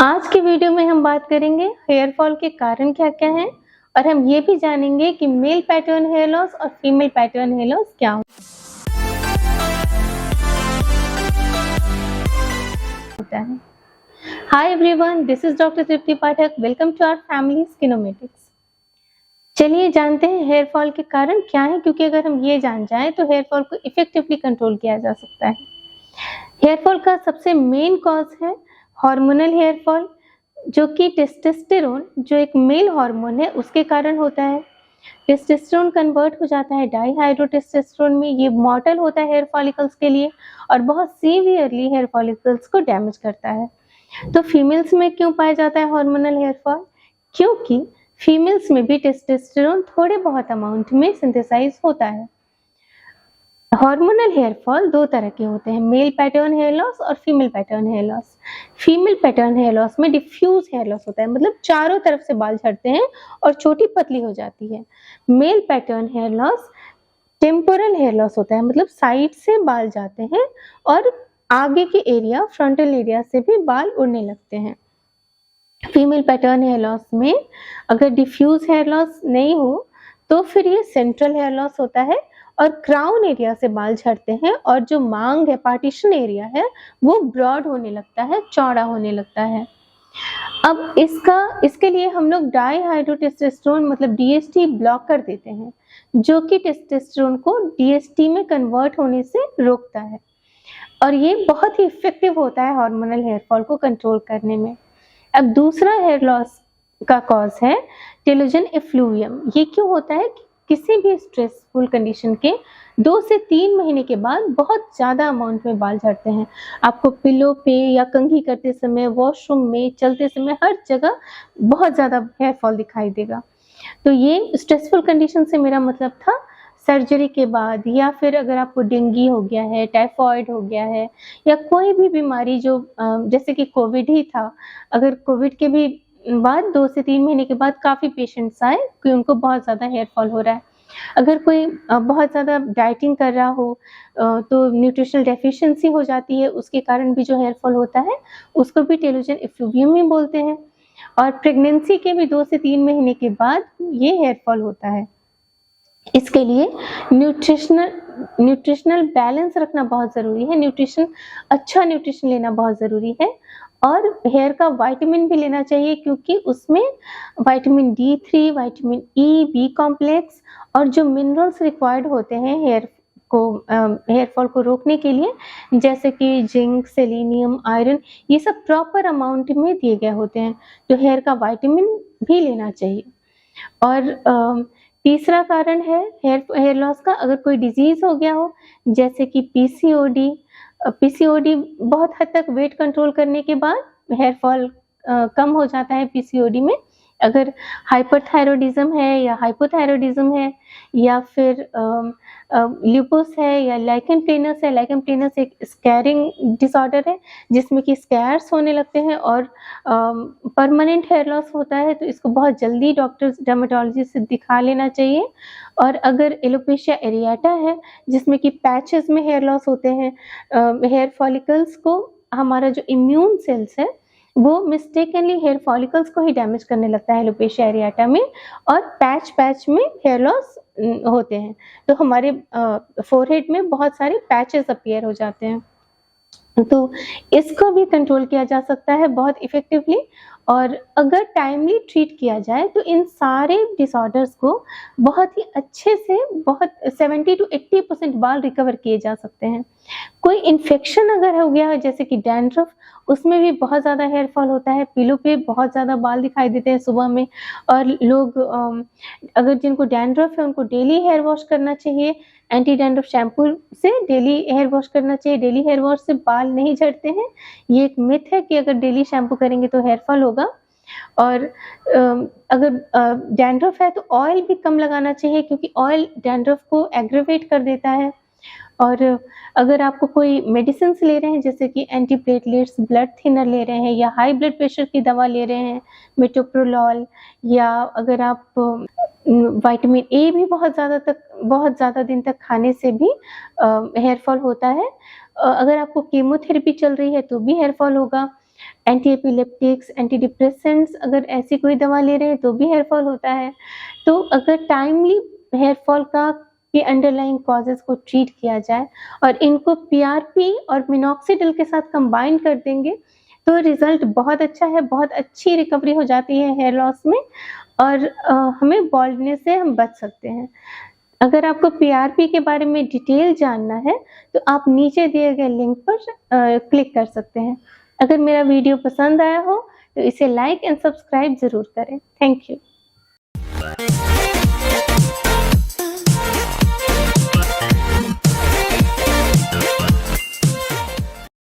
आज के वीडियो में हम बात करेंगे हेयर फॉल के कारण क्या क्या हैं और हम ये भी जानेंगे कि मेल पैटर्न हेयर लॉस और फीमेल पैटर्न हेयर लॉस क्या होता है। Hi everyone, this is doctor Trupti Pathak. Welcome to our family Skinomatics. चलिए जानते हैं हेयर फॉल के कारण क्या है, क्योंकि अगर हम ये जान जाएं तो हेयर फॉल को इफेक्टिवली कंट्रोल किया जा सकता है। हेयर फॉल का सबसे मेन कॉज है हार्मोनल हेयर फॉल, जो कि टेस्टोस्टेरोन जो एक मेल हार्मोन है उसके कारण होता है। टेस्टोस्टेरोन कन्वर्ट हो जाता है डाईहाइड्रोटेस्टोस्टेरोन में। ये मॉर्टल होता है हेयर फॉलिकल्स के लिए और बहुत सीवियरली हेयर फॉलिकल्स को डैमेज करता है। तो फीमेल्स में क्यों पाया जाता है हार्मोनल हेयर फॉल? क्योंकि फीमेल्स में भी टेस्टोस्टेरोन थोड़े बहुत अमाउंट में सिंथेसाइज होता है। हार्मोनल हेयर फॉल दो तरह के होते हैं, मेल पैटर्न हेयर लॉस और female pattern hair loss. Female pattern hair loss में डिफ्यूज हेयर लॉस होता है, मतलब चारों तरफ से बाल झड़ते हैं और छोटी पतली हो जाती है। Male pattern hair loss temporal hair loss होता है, मतलब साइड से बाल जाते हैं और आगे के एरिया, फ्रंटल एरिया से भी बाल उड़ने लगते हैं। फीमेल पैटर्न हेयर लॉस में अगर डिफ्यूज हेयर लॉस नहीं हो तो फिर ये सेंट्रल हेयर लॉस होता है और क्राउन एरिया से बाल झड़ते हैं और जो मांग है, पार्टीशन एरिया है, वो ब्रॉड होने लगता है, चौड़ा होने लगता है। अब इसके लिए हम लोग डाईहाइड्रोटेस्टोस्टेरोन मतलब डीएसटी ब्लॉक कर देते हैं, जो कि टेस्टोस्टेरोन को डीएसटी में कन्वर्ट होने से रोकता है और ये बहुत ही इफेक्टिव होता है हार्मोनल हेयर फॉल को कंट्रोल करने में। अब दूसरा हेयर लॉस का कॉज है टेलोजन एफ्लूवियम। ये क्यों होता है? किसी भी स्ट्रेसफुल कंडीशन के 2 से 3 महीने के बाद बहुत ज़्यादा अमाउंट में बाल झड़ते हैं। आपको पिलो पे या कंघी करते समय, वॉशरूम में, चलते समय हर जगह बहुत ज़्यादा हेयर फॉल दिखाई देगा। तो ये स्ट्रेसफुल कंडीशन से मेरा मतलब था सर्जरी के बाद, या फिर अगर आपको डेंगू हो गया है, टाइफॉइड हो गया है, या कोई भी बीमारी जो जैसे कि कोविड ही था, अगर कोविड के भी बाद 2 से 3 महीने के बाद काफ़ी पेशेंट्स आए कि उनको बहुत ज़्यादा हेयर फॉल हो रहा है। अगर कोई बहुत ज़्यादा डाइटिंग कर रहा हो तो न्यूट्रिशनल डेफिशिएंसी हो जाती है, उसके कारण भी जो हेयर फॉल होता है उसको भी टेलोजन एफ्लूवियम ही बोलते हैं। और प्रेगनेंसी के भी 2 से 3 महीने के बाद ये हेयर फॉल होता है। इसके लिए न्यूट्रिशनल बैलेंस रखना बहुत ज़रूरी है। अच्छा न्यूट्रिशन लेना बहुत ज़रूरी है और हेयर का विटामिन भी लेना चाहिए, क्योंकि उसमें vitamin D3, vitamin E, B complex और जो मिनरल्स रिक्वायर्ड होते हैं हेयर फॉल को रोकने के लिए, जैसे कि जिंक, सेलेनियम, आयरन, ये सब प्रॉपर अमाउंट में दिए गए होते हैं। तो हेयर का विटामिन भी लेना चाहिए। और तीसरा कारण है हेयर लॉस का, अगर कोई डिजीज़ हो गया हो, जैसे कि पीसीओडी बहुत हद तक वेट कंट्रोल करने के बाद हेयर फॉल कम हो जाता है पीसीओडी में। अगर हाइपरथायरॉयडिज्म है या हाइपोथायरॉयडिज्म है या फिर ल्यूपस है या लाइकन प्लेनस है। लाइकन प्लेनस एक स्कैरिंग डिसऑर्डर है जिसमें कि स्कैर्स होने लगते हैं और परमानेंट हेयर लॉस होता है, तो इसको बहुत जल्दी डॉक्टर डर्मेटोलॉजिस्ट से दिखा लेना चाहिए। और अगर एलोपेशिया एरियाटा है जिसमें कि पैचेस में हेयर लॉस होते हैं, हेयर फॉलिकल्स को हमारा जो इम्यून सेल्स है वो मिस्टेकनली हेयर फॉलिकल्स को ही डैमेज करने लगता है एलोपेशिया एरियाटा में, और पैच में हेयर लॉस होते हैं। तो हमारे फोरहेड में बहुत सारे पैचेस अपीयर हो जाते हैं। तो इसको भी कंट्रोल किया जा सकता है बहुत इफेक्टिवली, और अगर टाइमली ट्रीट किया जाए तो इन सारे डिसऑर्डर्स को बहुत ही अच्छे से 70 to 80% बाल रिकवर किए जा सकते हैं। कोई इन्फेक्शन अगर हो गया है जैसे कि डैंड्रफ, उसमें भी बहुत ज़्यादा हेयर फॉल होता है। पिलो पे बहुत ज़्यादा बाल दिखाई देते हैं सुबह में, और लोग अगर जिनको डैंड्रफ है उनको डेली हेयर वॉश करना चाहिए। एंटी डैंड्रफ शैम्पू से डेली हेयर वॉश करना चाहिए। डेली हेयर वॉश से बाल नहीं झड़ते हैं, ये एक मिथ है कि अगर डेली शैम्पू करेंगे तो हेयर फॉल होगा। और अगर डैंड्रफ है तो ऑयल भी कम लगाना चाहिए, क्योंकि ऑयल डैंड्रफ को एग्रेवेट कर देता है। और अगर आपको कोई मेडिसिन ले रहे हैं जैसे कि एंटी प्लेटलेट्स, ब्लड थिनर ले रहे हैं, या हाई ब्लड प्रेशर की दवा ले रहे हैं, मेटोप्रोलॉल, या अगर आप विटामिन ए भी बहुत ज़्यादा दिन तक खाने से भी हेयर फॉल होता है। अगर आपको कीमोथेरेपी चल रही है तो भी हेयर फॉल होगा। एंटी एपिलेप्टिक्स, एंटी डिप्रेसेंट्स, अगर ऐसी कोई दवा ले रहे हैं तो भी हेयर फॉल होता है। तो अगर टाइमली हेयर फॉल के अंडरलाइंग कॉजेज़ को ट्रीट किया जाए और इनको पीआरपी और मिनॉक्सिडिल के साथ कंबाइन कर देंगे तो रिज़ल्ट बहुत अच्छा है, बहुत अच्छी रिकवरी हो जाती है हेयर लॉस में और हमें बाल्डनेस से हम बच सकते हैं। अगर आपको पीआरपी के बारे में डिटेल जानना है तो आप नीचे दिए गए लिंक पर क्लिक कर सकते हैं। अगर मेरा वीडियो पसंद आया हो तो इसे लाइक एंड सब्सक्राइब ज़रूर करें। Thank you.